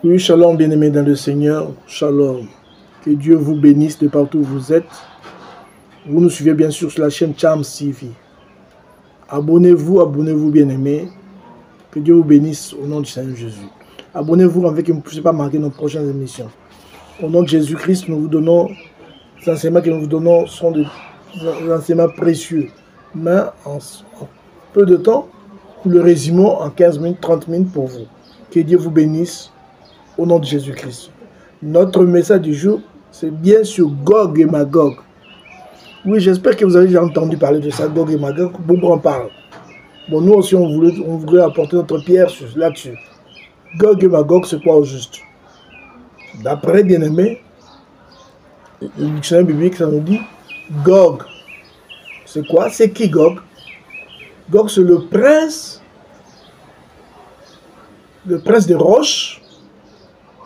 Oui, shalom, bien-aimés dans le Seigneur. Shalom. Que Dieu vous bénisse de partout où vous êtes. Vous nous suivez bien sûr sur la chaîne Charms TV. Abonnez-vous, bien-aimés. Que Dieu vous bénisse au nom du Seigneur Jésus. Abonnez-vous afin que vous ne puissiez pas manquer nos prochaines émissions. Au nom de Jésus-Christ, nous vous donnons, les enseignements que nous vous donnons sont des enseignements précieux. Mais en peu de temps, nous le résumons en 15 minutes, 30 minutes pour vous. Que Dieu vous bénisse au nom de Jésus-Christ. Notre message du jour, c'est bien sûr Gog et Magog. Oui, j'espère que vous avez déjà entendu parler de ça, Gog et Magog. Beaucoup en parlent. Bon, nous aussi, on voulait apporter notre pierre là-dessus. Gog et Magog, c'est quoi au juste? D'après bien-aimé, le dictionnaire biblique, ça nous dit Gog. C'est quoi? C'est qui Gog? Gog, c'est le prince des roches,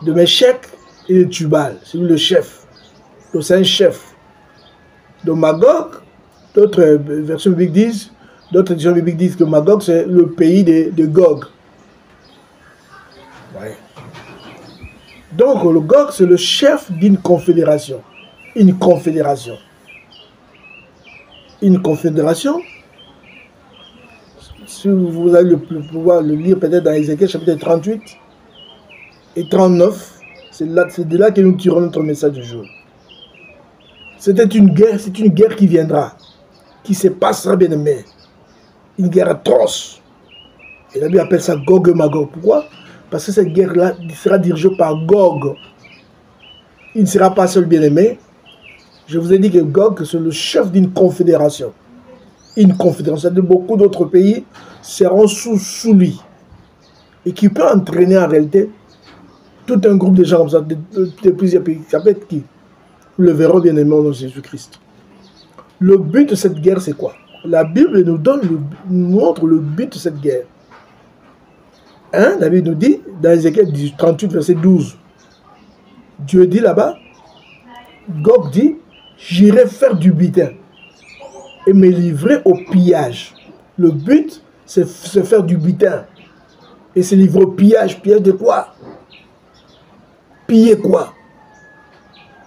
de Méshek et de Tubal. C'est lui le chef. Donc c'est un chef. Donc Magog, d'autres versions bibliques disent, d'autres éditions bibliques disent que Magog c'est le pays de Gog. Ouais. Donc le Gog c'est le chef d'une confédération. Une confédération. Une confédération. Si vous avez le pouvoir le lire peut-être dans Ézéchiel chapitre 38 et 39, c'est de là que nous tirons notre message du jour. C'était une guerre, c'est une guerre qui viendra, qui se passera, bien aimé. Une guerre atroce. Et la Bible appelle ça Gog et Magog. Pourquoi? Parce que cette guerre-là sera dirigée par Gog. Il ne sera pas seul, bien aimé. Je vous ai dit que Gog, c'est le chef d'une confédération. Une confédération de beaucoup d'autres pays seront sous lui. Et qui peut entraîner en réalité tout un groupe de gens comme ça, de plusieurs pays. Ça peut être qui? Nous le verrons bien aimé au nom de Jésus-Christ. Le but de cette guerre, c'est quoi? La Bible nous montre le but de cette guerre. Hein? La Bible nous dit, dans Ézéchiel 38, verset 12, Dieu dit là-bas, Gog dit, j'irai faire du butin et me livrer au pillage. Le but, c'est se faire du butin et se livrer au pillage. Pillage de quoi? Piller quoi?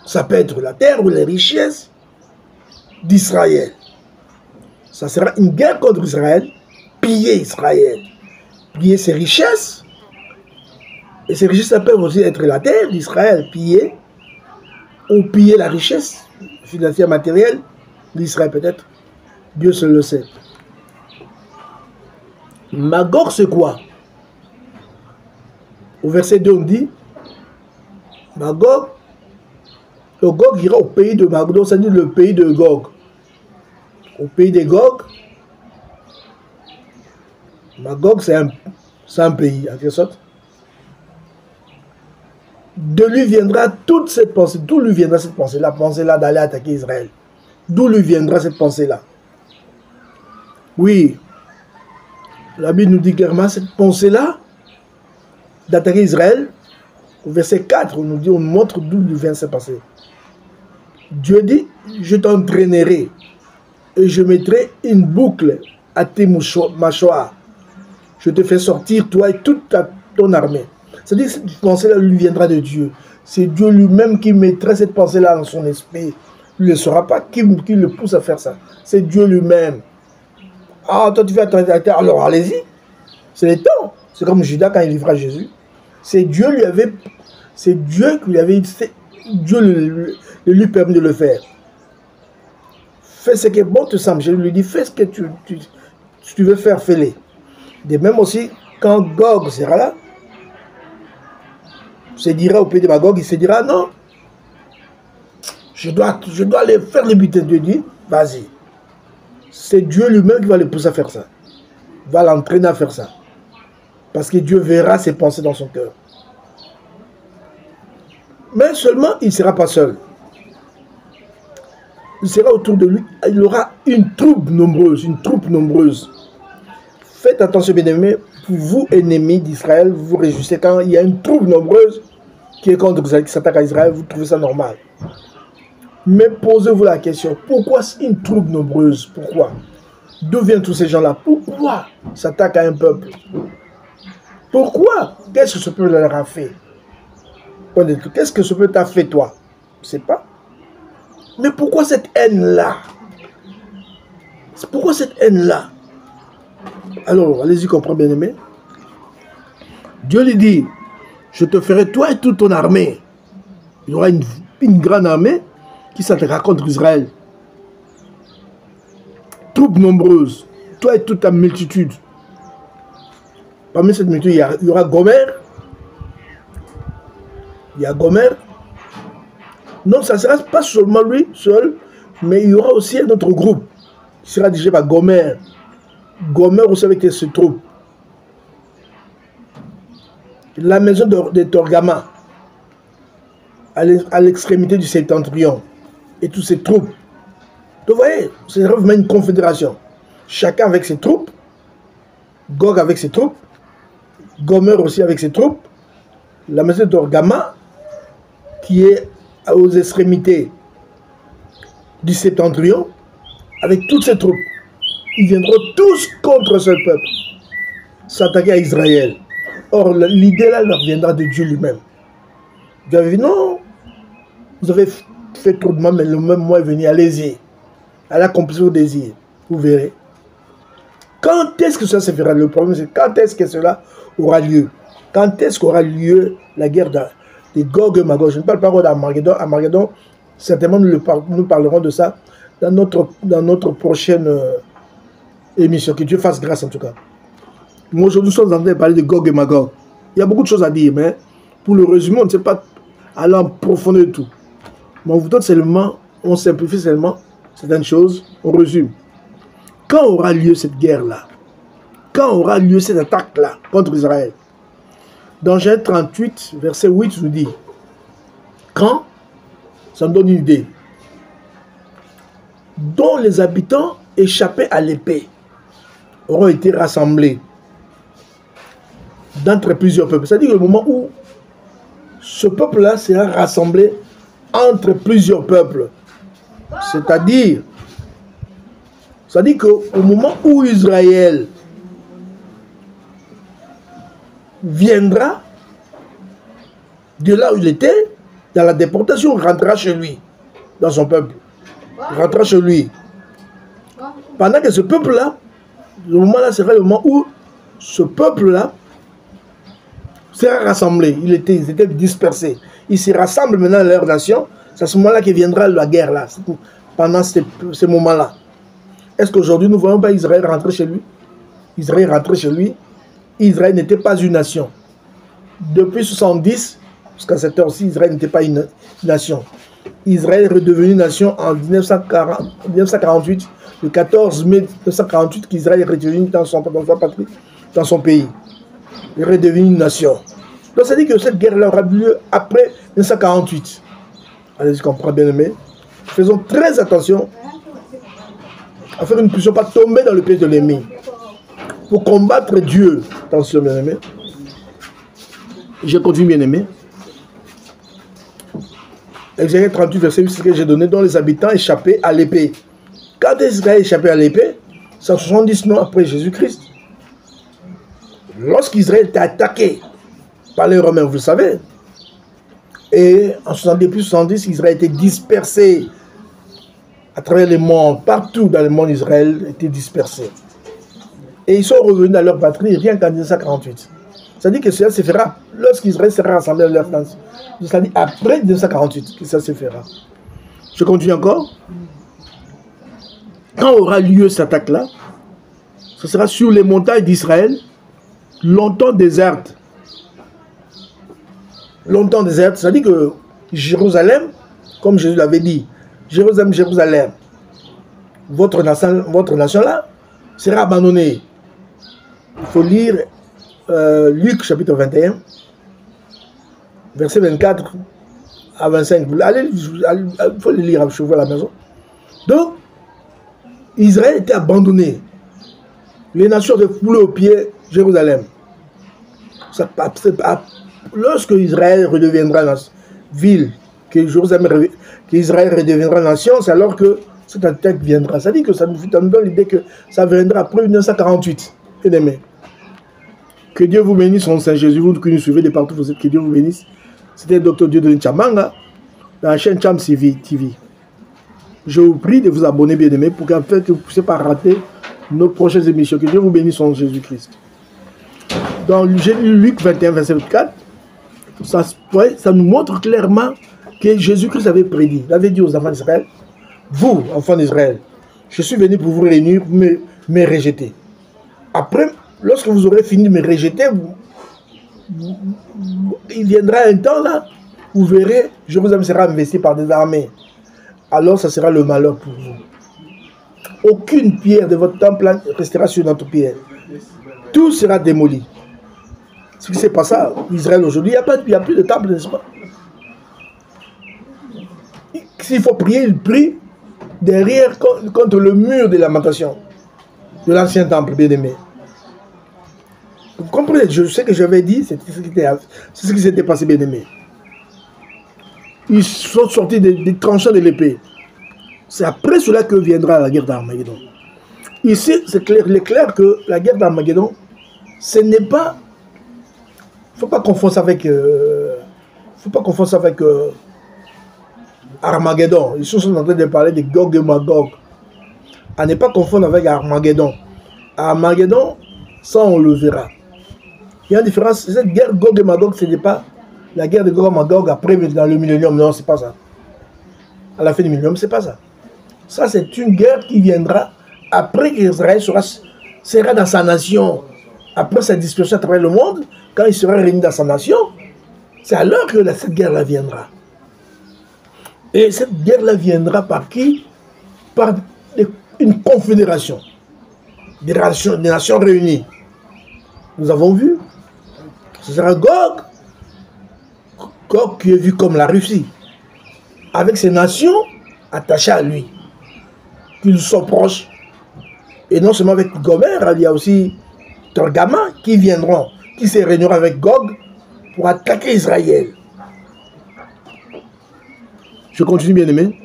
Ça peut être la terre ou les richesses d'Israël. Ça sera une guerre contre Israël, piller Israël, piller ses richesses. Et ces richesses, ça peut aussi être la terre d'Israël, piller, ou piller la richesse financière matérielle d'Israël peut-être. Dieu seul le sait. Magog, c'est quoi? Au verset 2, on dit Magog, le Gog ira au pays de Magog, donc ça dit le pays de Gog. Au pays de Gog, Magog c'est un pays, en quelque sorte. De lui viendra toute cette pensée. D'où lui viendra cette pensée? La pensée-là d'aller attaquer Israël. D'où lui viendra cette pensée-là? Oui, la Bible nous dit clairement cette pensée-là d'attaquer Israël. Au verset 4, on nous montre d'où lui vient cette pensée. Dieu dit, je t'entraînerai et je mettrai une boucle à tes mâchoires. Je te fais sortir, toi et toute ton armée. C'est-à-dire que cette pensée-là lui viendra de Dieu. C'est Dieu lui-même qui mettrait cette pensée-là dans son esprit. Il ne saura pas qui le pousse à faire ça. C'est Dieu lui-même. Ah, toi tu vas t'attaquer, alors allez-y. C'est le temps. C'est comme Judas quand il livra Jésus. C'est Dieu qui lui avait dit, Dieu lui permet de le faire. Fais ce qui est bon te semble. Je lui dis, fais ce que tu veux faire, fais-le. De même aussi, quand Gog sera là, se dira au pays de Magog, il se dira, non, je dois aller faire le butin. Dieu dit, vas-y. C'est Dieu lui-même qui va le pousser à faire ça. Va l'entraîner à faire ça. Parce que Dieu verra ses pensées dans son cœur. Mais seulement, il ne sera pas seul. Il sera autour de lui, il aura une troupe nombreuse. Faites attention, bien-aimés, pour vous, ennemis d'Israël, vous vous réjouissez quand il y a une troupe nombreuse qui est contre Israël, qui s'attaque à Israël, vous trouvez ça normal. Mais posez-vous la question, pourquoi une troupe nombreuse? Pourquoi? D'où viennent tous ces gens-là? Pourquoi s'attaquent à un peuple? Pourquoi? Qu'est-ce que ce peuple leur a fait? Qu'est-ce que ce peuple t'a fait, toi? Je ne sais pas. Mais pourquoi cette haine-là? Pourquoi cette haine-là? Alors, allez-y, comprends, bien-aimé. Dieu lui dit, je te ferai toi et toute ton armée. Il y aura une grande armée qui s'attaquera contre Israël. Troupes nombreuses, toi et toute ta multitude. Parmi cette multitude, il y aura Gomer. Il y a Gomer. Non, ça ne sera pas seulement lui seul, mais il y aura aussi un autre groupe qui sera dirigé par Gomer. Gomer aussi avec ses troupes. La maison de Torgama, à l'extrémité du septentrion, et toutes ses troupes. Vous voyez, c'est vraiment une confédération. Chacun avec ses troupes, Gog avec ses troupes, Gomer aussi avec ses troupes, la maison de Torgama, qui est aux extrémités du septentrion, avec toutes ses troupes. Ils viendront tous contre ce peuple, s'attaquer à Israël. Or, l'idée là leur viendra de Dieu lui-même. Dieu avait dit, non, vous avez fait trop de mal, mais le même mois est venu, allez-y. Allez accomplir vos désirs, vous verrez. Quand est-ce que ça se fera? Le problème, c'est quand est-ce que cela aura lieu? Quand est-ce qu'aura lieu la guerre des Gog et Magog? Je ne parle pas d'Armageddon. Armageddon, certainement, nous parlerons de ça dans notre prochaine émission. Que Dieu fasse grâce, en tout cas. Moi, aujourd'hui, nous sommes en train de parler de Gog et Magog. Il y a beaucoup de choses à dire, mais pour le résumer, on ne sait pas aller en profondeur de tout. Mais on vous donne seulement, on simplifie seulement certaines choses, on résume. Quand aura lieu cette guerre-là? Quand aura lieu cette attaque-là contre Israël? Dans Genèse 38, verset 8, nous dit, quand? Ça nous donne une idée. Dont les habitants échappés à l'épée auront été rassemblés d'entre plusieurs peuples. C'est-à-dire que le moment où ce peuple-là sera rassemblé entre plusieurs peuples. C'est-à-dire qu'au moment où Israël viendra de là où il était, dans la déportation, rentrera chez lui, dans son peuple. Il rentrera chez lui. Pendant que ce peuple-là, le moment-là sera le moment où ce peuple-là sera rassemblé. Ils étaient dispersés. Ils se rassemblent maintenant à leur nation. C'est à ce moment-là que viendra la guerre, là, pendant ce moment-là. Est-ce qu'aujourd'hui, nous ne voyons pas Israël rentrer chez lui? Israël rentrer chez lui. Israël n'était pas une nation. Depuis 70, jusqu'à cette heure-ci, Israël n'était pas une nation. Israël est redevenu nation en 1948, le 14 mai 1948, qu'Israël est redevenu dans sa patrie, dans son pays. Il est redevenu une nation. Donc ça dit que cette guerre-là aura lieu après 1948. Allez, je comprends bien aimé. Faisons très attention à faire une puissance, pas tomber dans le piège de l'ennemi. Pour combattre Dieu, attention bien aimé. Je continue bien aimé. Exode 38, verset 8, c'est ce que j'ai donné, dont les habitants échappaient à l'épée. Quand Israël échappait à l'épée, 170 ans après Jésus-Christ, lorsqu'Israël était attaqué par les Romains, vous le savez, et en 70 plus 70, Israël était dispersé à travers le monde, partout dans le monde, Israël était dispersé. Et ils sont revenus dans leur patrie rien qu'en 1948. C'est-à-dire que cela se fera lorsqu'Israël sera rassemblé à leur nation. C'est-à-dire après 1948 que ça se fera. Je continue encore. Quand aura lieu cette attaque-là, ce sera sur les montagnes d'Israël, longtemps désertes. Longtemps désertes, c'est-à-dire que Jérusalem, comme Jésus l'avait dit, Jérusalem, Jérusalem, votre nation là, sera abandonnée. Il faut lire Luc chapitre 21, verset 24 à 25. Allez, il faut le lire chez vous à la maison. Donc, Israël était abandonné. Les nations avaient foulé aux pieds Jérusalem. Lorsque Israël redeviendra ville, que Israël redeviendra nation, c'est alors que cette attaque viendra. Ça dit que ça nous donne l'idée que ça viendra après 1948. Bien aimé. Que Dieu vous bénisse, mon Saint Jésus, vous qui nous suivez de partout, que Dieu vous bénisse. C'était le docteur Dieudonné Tchamanga, dans la chaîne Cham TV. Je vous prie de vous abonner, bien aimés, pour qu'en fait, vous ne puissiez pas rater nos prochaines émissions. Que Dieu vous bénisse en Jésus-Christ. Dans Luc 21, verset 4, ça nous montre clairement que Jésus-Christ avait prédit. Il avait dit aux enfants d'Israël, vous, enfants d'Israël, je suis venu pour vous réunir, pour me rejeter. Après, lorsque vous aurez fini de me rejeter, il viendra un temps là, vous verrez, Jérusalem sera investi par des armées. Alors ça sera le malheur pour vous. Aucune pierre de votre temple restera sur notre pierre. Tout sera démoli. Ce qui s'est passé à Israël aujourd'hui, il n'y a plus de temple, n'est-ce pas? S'il faut prier, il prie derrière contre le mur de lamentation de l'ancien temple, bien aimé. Vous comprenez? Je sais que j'avais dit, c'est ce qui s'était passé, bien aimé. Ils sont sortis des tranchants de l'épée. C'est après cela que viendra la guerre d'Armageddon. Ici, c'est clair, il est clair que la guerre d'Armageddon, ce n'est pas... Il ne faut pas confondre ça avec... Armageddon. Ils sont en train de parler de Gog et Magog. À ne pas confondre avec Armageddon. Armageddon, ça on le verra. Il y a une différence. Cette guerre Gog et Magog, ce n'est pas la guerre de Gog et Magog après dans le millénium. Non, c'est pas ça. À la fin du millénium, c'est pas ça. Ça, c'est une guerre qui viendra après qu'Israël sera dans sa nation. Après sa dispersion à travers le monde, quand il sera réuni dans sa nation, c'est alors que cette guerre-là viendra. Et cette guerre-là viendra par qui? Par une confédération. Des nations réunies. Nous avons vu. Ce sera Gog. Gog qui est vu comme la Russie. Avec ses nations attachées à lui. Qui nous sont proches. Et non seulement avec Gomer, il y a aussi Torgama qui viendront. Qui se réuniront avec Gog pour attaquer Israël. Je continue, bien aimé.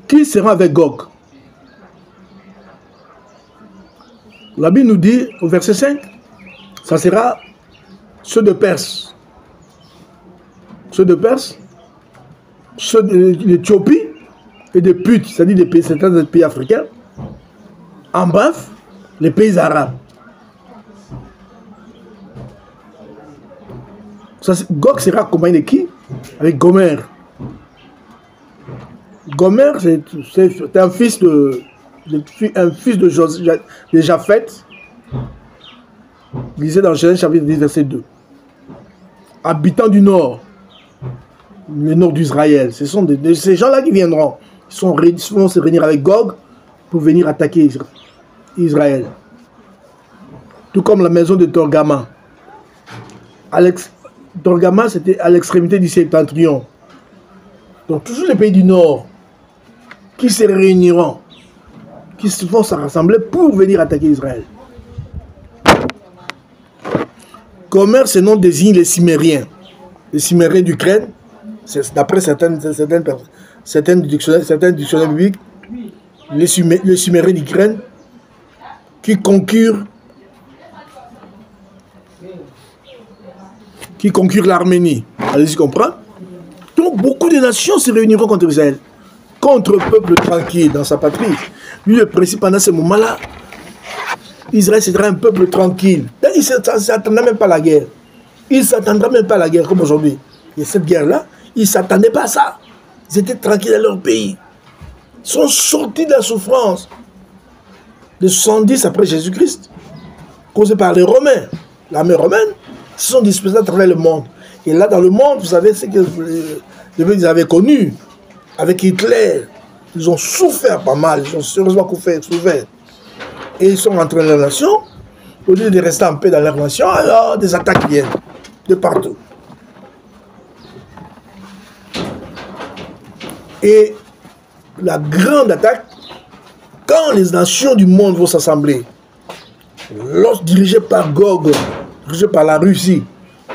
Qui sera avec Gog? La Bible nous dit au verset 5, ça sera ceux de Perse. Ceux de Perse, ceux d'Éthiopie et de Put, c'est-à-dire certains pays africains. En bref, les pays arabes. Gog sera accompagné de qui? Avec Gomer. Gomer, c'est un fils de Japheth. Lisez dans Genèse chapitre 10, verset 2. Habitants du nord, le nord d'Israël. Ce sont ces gens-là qui viendront. Ils vont se réunir avec Gog pour venir attaquer Israël. Tout comme la maison de Torgama. Torgama, c'était à l'extrémité du septentrion. Donc, toujours les pays du Nord qui se réuniront, qui se vont se rassembler pour venir attaquer Israël. Gomer, ce nom désigne les Cimériens. Les Cimériens d'Ukraine, d'après certains dictionnaires bibliques, les Cimériens d'Ukraine qui conquurent l'Arménie. Allez-y comprendre. Donc beaucoup de nations se réuniront contre Israël, contre le peuple tranquille dans sa patrie. Lui, le principe pendant ce moment-là, Israël sera un peuple tranquille. Il ne s'attendra même pas à la guerre. Il ne s'attendra même pas à la guerre comme aujourd'hui. Et cette guerre-là, ils ne s'attendaient pas à ça. Ils étaient tranquilles dans leur pays. Ils sont sortis de la souffrance de 70 après Jésus-Christ, causée par les Romains. L'armée romaine se sont dispersés à travers le monde. Et là, dans le monde, vous savez ce que ils avaient connu avec Hitler. Ils ont souffert pas mal. Ils ont sérieusement souffert. Et ils sont rentrés dans la nation. Au lieu de rester en paix dans leur nation, alors des attaques viennent de partout. Et la grande attaque, quand les nations du monde vont s'assembler, lorsque dirigés par Gog, dirigés par la Russie,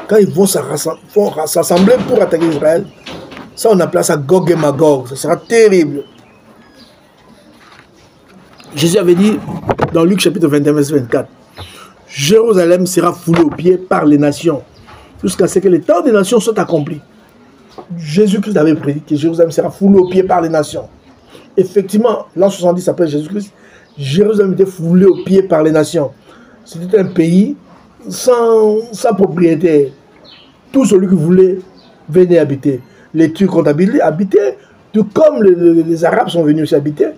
quand ils vont s'assembler pour attaquer Israël, ça on appelle ça Gog et Magog, ça sera terrible. Jésus avait dit dans Luc chapitre 21, verset 24, Jérusalem sera foulée aux pieds par les nations. jusqu'à ce que les temps des nations soient accomplis. Jésus-Christ avait prédit que Jérusalem sera foulée aux pieds par les nations. Effectivement, l'an 70 après Jésus-Christ, Jérusalem était foulée aux pieds par les nations. C'était un pays sans propriété. Tout celui qui voulait venait habiter. Les Turcs ont habité, tout comme les Arabes sont venus aussi habiter.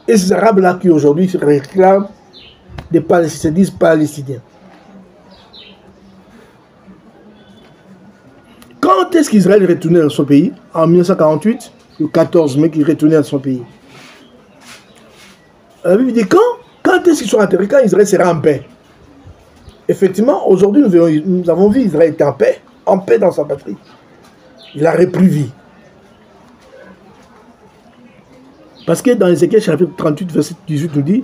Et ces Arabes-là qui aujourd'hui se réclament des Palestiniens, se disent Palestiniens. Quand est-ce qu'Israël est retourné dans son pays? En 1948, le 14 mai, qu'il est retourné dans son pays. La Bible dit quand est-ce qu'ils sont atterrés? Quand Israël sera en paix. Effectivement, aujourd'hui, nous avons vu Israël était en paix dans sa patrie. Il a repris vie. Parce que dans Ézéchiel, chapitre 38, verset 18 nous dit,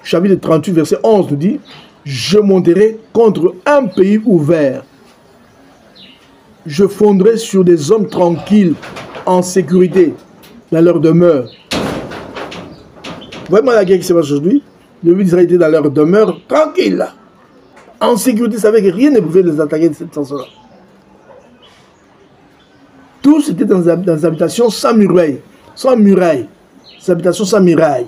chapitre 38, verset 11 nous dit, je monterai contre un pays ouvert. Je fonderai sur des hommes tranquilles, en sécurité, dans leur demeure. Vraiment la guerre qui se passe aujourd'hui, le but d'Israël était dans leur demeure, tranquille, là. En sécurité, ça veut dire que rien ne pouvait les attaquer de cette façon-là. Tous étaient dans des habitations sans murailles. Sans murailles. Des habitations sans murailles.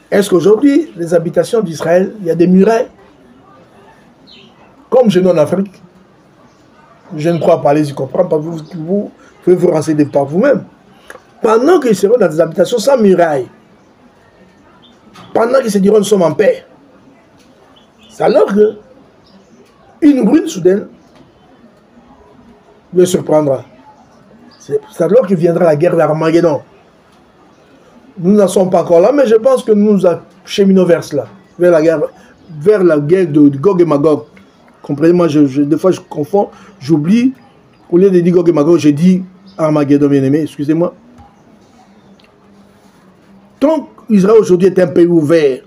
Est-ce qu'aujourd'hui, les habitations d'Israël, il y a des murailles? Comme chez nous en Afrique. Je ne crois pas, allez-y comprendre, pas vous pouvez vous renseigner par vous-même. Pendant qu'ils seront dans des habitations sans murailles, pendant qu'ils se diront nous sommes en paix, c'est alors que une ruine soudaine les surprendra. C'est alors que viendra la guerre d'Armageddon. Nous n'en sommes pas encore là, mais je pense que nous nous acheminons vers cela, vers la guerre de Gog et Magog. Comprenez-moi, des fois je confonds, j'oublie, au lieu de dire Gog et Magog, j'ai dit Armageddon, bien-aimé, excusez-moi. Donc, Israël aujourd'hui est un pays ouvert.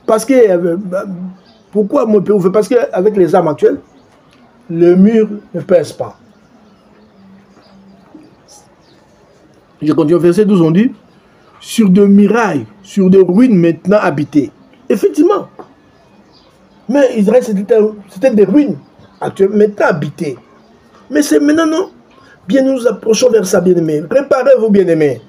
Parce que, pourquoi mon pays ouvert? Parce qu'avec les armes actuelles, le mur ne pèse pas. Je continue au verset 12, on dit, sur des murailles, sur des ruines maintenant habitées. Effectivement. Mais Israël, c'était des ruines actuelles, maintenant habitées. Mais c'est maintenant, non. Bien, nous nous approchons vers ça, bien-aimés. Préparez-vous, bien-aimés.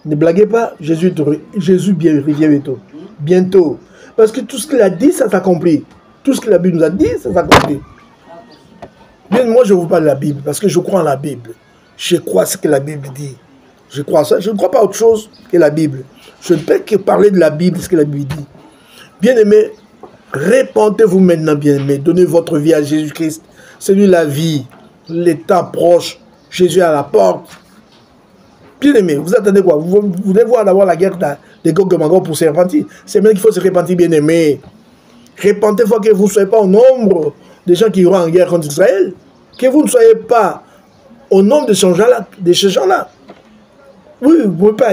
Ne blaguez pas, Jésus revient bientôt. Bientôt. Parce que tout ce qu'il a dit, ça s'accomplit. Tout ce que la Bible nous a dit, ça s'accomplit. Bien, moi, je vous parle de la Bible, parce que je crois en la Bible. Je crois ce que la Bible dit. Je crois ça. Je ne crois pas à autre chose que la Bible. Je ne peux que parler de la Bible, ce que la Bible dit. Bien-aimés, répentez-vous maintenant, bien-aimés. Donnez votre vie à Jésus-Christ. C'est lui la vie. L'état proche. Jésus est à la porte. Bien-aimés, vous attendez quoi? Vous voulez voir d'abord la guerre des Gog et Magog pour se repentir. C'est même qu'il faut se repentir, bien-aimés. Repentez-vous que vous ne soyez pas au nombre des gens qui iront en guerre contre Israël. Que vous ne soyez pas au nombre de ces gens-là. Oui, vous ne pouvez pas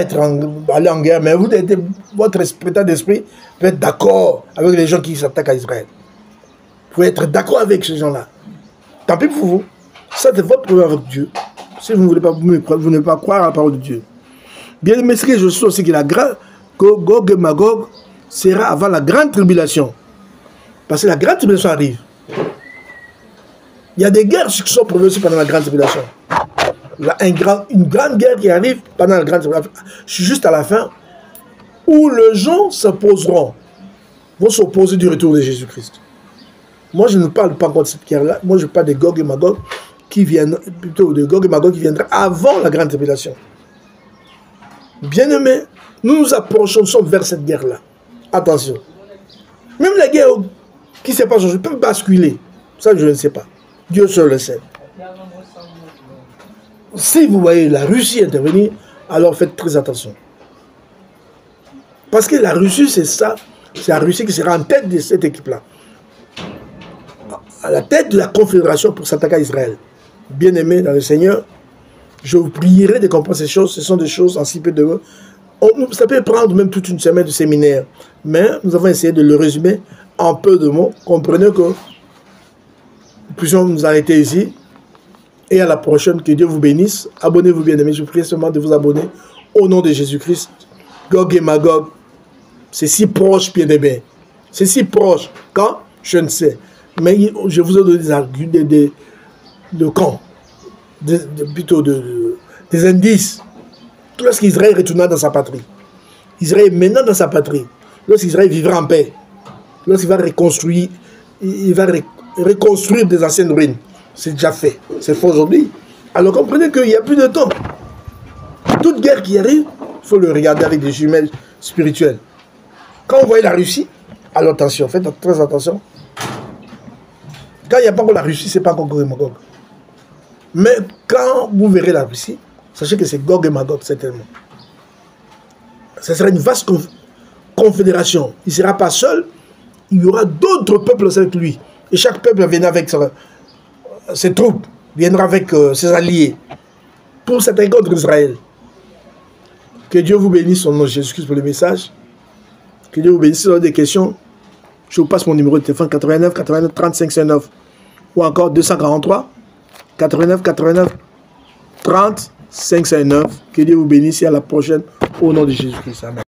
aller en guerre, mais votre état d'esprit peut être d'accord avec les gens qui s'attaquent à Israël. Vous pouvez être d'accord avec ces gens-là. Tant pis pour vous. Ça, c'est votre problème avec Dieu. Si vous ne voulez pas, vous ne voulez pas croire à la parole de Dieu. Bien, mais ce que je sais aussi que Gog et Magog sera avant la grande tribulation. Parce que la grande tribulation arrive. Il y a des guerres qui sont prévues aussi pendant la grande tribulation. Une grande guerre qui arrive pendant la grande tribulation, juste à la fin, où les gens s'opposeront, vont s'opposer du retour de Jésus-Christ. Moi, je ne parle pas encore de cette guerre-là. Moi, je parle de Gog et Magog qui viennent, plutôt de Gog et Magog qui viendra avant la grande tribulation. Bien-aimés, nous nous approchons vers cette guerre-là. Attention. Même la guerre qui se passe aujourd'hui peut basculer. Ça, je ne sais pas. Dieu seul le sait. Si vous voyez la Russie intervenir, alors faites très attention. Parce que la Russie, c'est ça. C'est la Russie qui sera en tête de cette équipe-là. À la tête de la confédération pour s'attaquer à Israël. Bien-aimés dans le Seigneur, je vous prierai de comprendre ces choses. Ce sont des choses en si peu de mots. Ça peut prendre même toute une semaine de séminaire. Mais nous avons essayé de le résumer en peu de mots. Comprenez que nous puissions nous arrêter ici. Et à la prochaine, que Dieu vous bénisse. Abonnez-vous, bien-aimés. Je vous prie seulement de vous abonner. Au nom de Jésus-Christ. Gog et Magog. C'est si proche, bien-aimés. C'est si proche. Quand Je ne sais. Mais je vous ai donné des arguments, plutôt des indices. Lorsqu'Israël retournera dans sa patrie, Israël est maintenant dans sa patrie, lorsqu'Israël vivra en paix, lorsqu'il va reconstruire, il va reconstruire des anciennes ruines. C'est déjà fait. C'est fait aujourd'hui. Alors comprenez qu'il n'y a plus de temps. Toute guerre qui arrive, il faut le regarder avec des jumelles spirituelles. Quand vous voyez la Russie, alors attention, faites très attention. Quand il n'y a pas encore la Russie, ce n'est pas encore Gog et Magog. Mais quand vous verrez la Russie, sachez que c'est Gog et Magog, certainement. Ce sera une vaste confédération. Il ne sera pas seul, il y aura d'autres peuples avec lui. Et chaque peuple viendra avec ses troupes, viendra avec ses alliés pour s'attaquer contre Israël. Que Dieu vous bénisse au nom de Jésus-Christ pour le message. Que Dieu vous bénisse. Si vous avez des questions, je vous passe mon numéro de téléphone 89 89 35 59 ou encore 243 89 89 30 559. Que Dieu vous bénisse et à la prochaine au nom de Jésus-Christ. Amen.